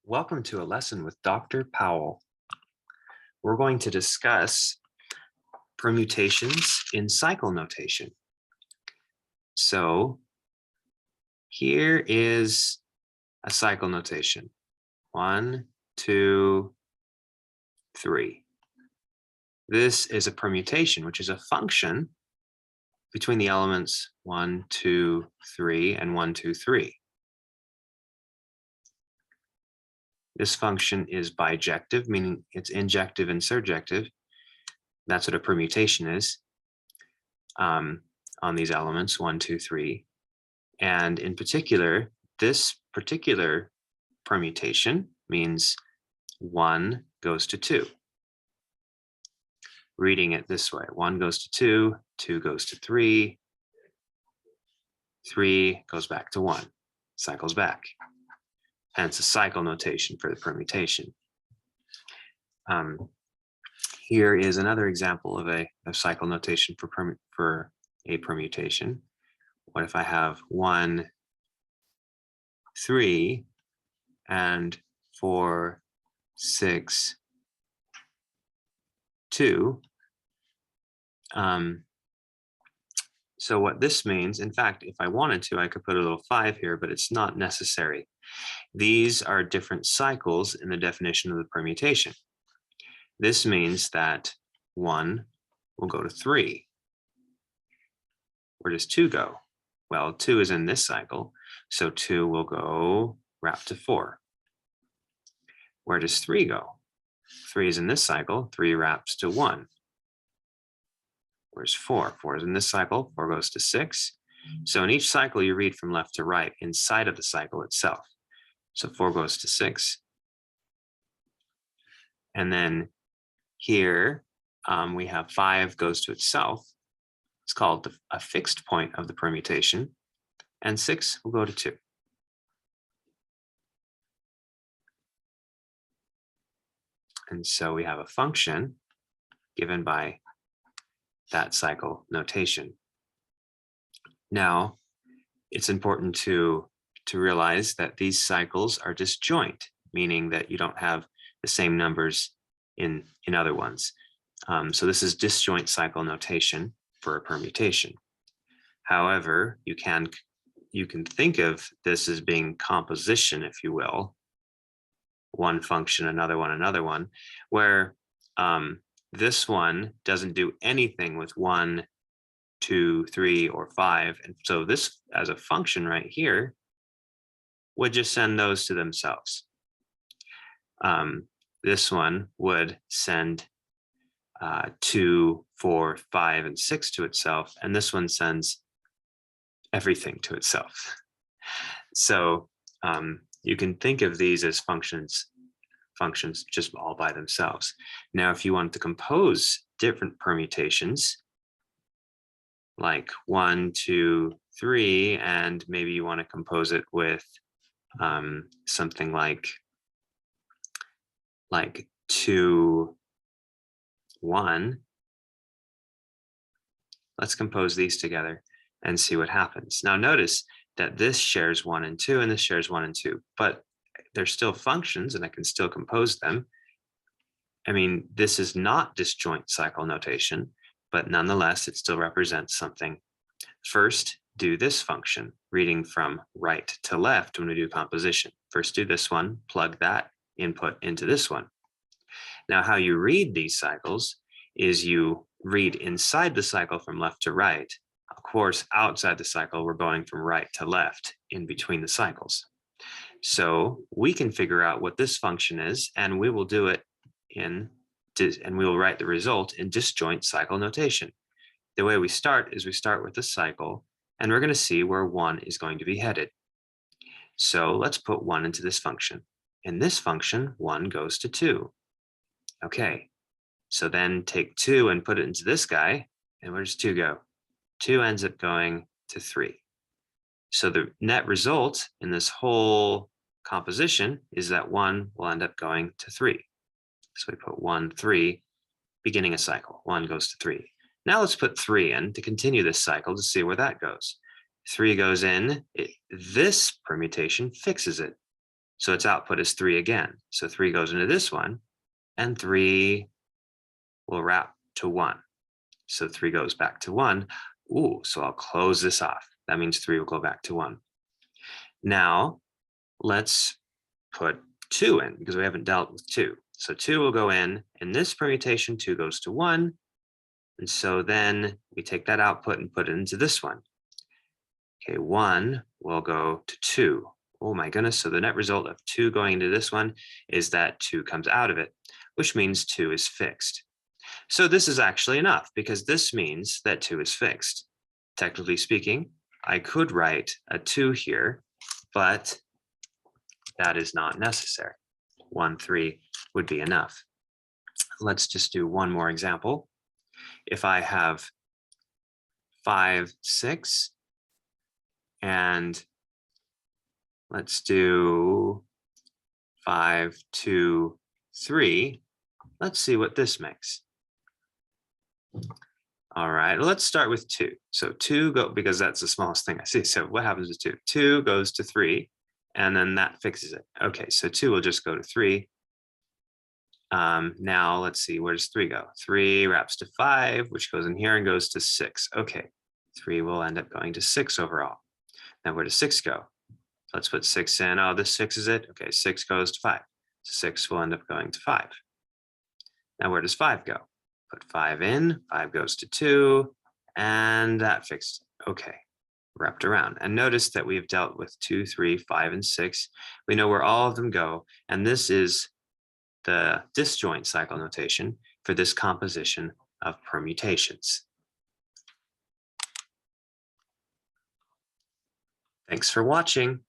Welcome to a lesson with Dr. Powell. We're going to discuss permutations in cycle notation. So here is a cycle notation. 1, 2, 3. This is a permutation, which is a function between the elements 1, 2, 3, and 1, 2, 3. This function is bijective, meaning it's injective and surjective. That's what a permutation is on these elements, 1, 2, 3. And in particular, this particular permutation means 1 goes to 2. Reading it this way, 1 goes to 2, 2 goes to 3, 3 goes back to 1, cycles back. Hence a cycle notation for the permutation. Here is another example of a cycle notation for a permutation. What if I have 1, 3, and 4, 6, 2? So what this means, in fact, if I wanted to, I could put a little 5 here, but it's not necessary. These are different cycles in the definition of the permutation. This means that 1 will go to 3. Where does 2 go? Well, 2 is in this cycle, so 2 will go wrap to 4. Where does 3 go? 3 is in this cycle, 3 wraps to 1. Where's 4? 4 is in this cycle, 4 goes to 6. So in each cycle, you read from left to right inside of the cycle itself. So 4 goes to 6. And then here we have 5 goes to itself. It's called a fixed point of the permutation. And 6 will go to 2. And so we have a function given by that cycle notation. Now, it's important to realize that these cycles are disjoint, meaning that you don't have the same numbers in other ones. So this is disjoint cycle notation for a permutation. However, you can think of this as being composition, if you will, one function, another one, where this one doesn't do anything with 1, 2, 3, or 5. And so this as a function right here would just send those to themselves. This one would send 2, 4, 5, and 6 to itself. And this one sends everything to itself. So you can think of these as functions just all by themselves. Now, if you want to compose different permutations, like 1, 2, 3, and maybe you want to compose it with something like 2, 1, let's compose these together and see what happens. Now notice that this shares 1 and 2, and this shares 1 and 2, but they're still functions and I can still compose them. I mean, this is not disjoint cycle notation, but nonetheless, it still represents something. First, do this function, reading from right to left when we do composition. First, do this one, plug that input into this one. Now, how you read these cycles is you read inside the cycle from left to right. Of course, outside the cycle, we're going from right to left in between the cycles. So we can figure out what this function is, and we will do it and we will write the result in disjoint cycle notation. The way we start is we start with the cycle, and we're going to see where 1 is going to be headed. So let's put 1 into this function. In this function, 1 goes to 2. Okay, so then take 2 and put it into this guy, and where does 2 go? 2 ends up going to 3. So the net result in this whole composition is that 1 will end up going to 3. So we put 1, 3, beginning a cycle. 1 goes to 3. Now let's put 3 in to continue this cycle to see where that goes. 3 goes in, this permutation fixes it. So its output is 3 again. So 3 goes into this one, and 3 will wrap to 1. So 3 goes back to 1. Ooh, so I'll close this off. That means 3 will go back to 1. Now, let's put 2 in because we haven't dealt with 2. So 2 will go in this permutation, 2 goes to 1. And so then we take that output and put it into this one. Okay, 1 will go to 2. Oh my goodness, so the net result of 2 going into this one is that 2 comes out of it, which means 2 is fixed. So this is actually enough because this means that 2 is fixed. Technically speaking, I could write a 2 here, but that is not necessary. 1, 3 would be enough. Let's just do one more example. If I have 5, 6, and let's do 5, 2, 3. Let's see what this makes. All right, well, let's start with 2. So 2 go, because that's the smallest thing I see. So what happens with 2? 2 goes to 3, and then that fixes it. Okay, so 2 will just go to 3. Now let's see, where does 3 go? 3 wraps to 5, which goes in here and goes to 6. Okay, 3 will end up going to 6 overall. Now where does 6 go? Let's put 6 in. Oh, this fixes it. Okay, 6 goes to 5. So 6 will end up going to 5. Now where does 5 go? Put 5 in, 5 goes to 2, and that fixed it. Okay, wrapped around. And notice that we've dealt with 2, 3, 5, and 6. We know where all of them go, and this is the disjoint cycle notation for this composition of permutations. Thanks for watching.